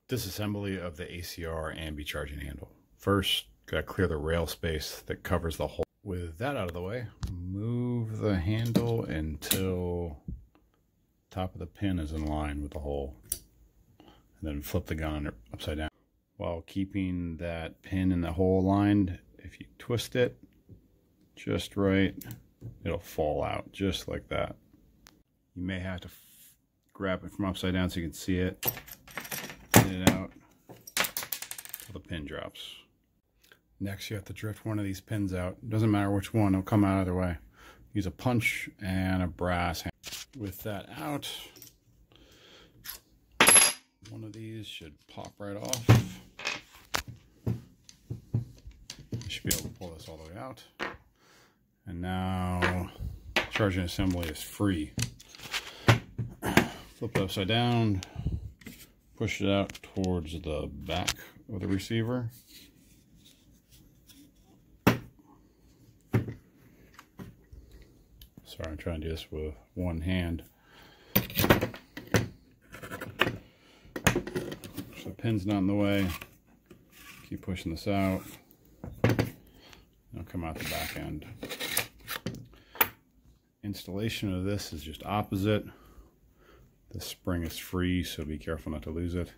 Disassembly of the ACR ambi charging handle. First, gotta clear the rail space that covers the hole. With that out of the way, move the handle until top of the pin is in line with the hole, and then flip the gun upside down. While keeping that pin in the hole aligned, if you twist it just right, it'll fall out just like that. You may have to grab it from upside down so you can see it. Get it out until the pin drops. Next, you have to drift one of these pins out. It doesn't matter which one, it'll come out either way. Use a punch and a brass hand. With that out, one of these should pop right off. You should be able to pull this all the way out. And now, charging assembly is free. Flip it upside down, push it out towards the back of the receiver. Sorry, I'm trying to do this with one hand. So the pin's not in the way. Keep pushing this out. It'll come out the back end. Installation of this is just opposite. The spring is free, so be careful not to lose it.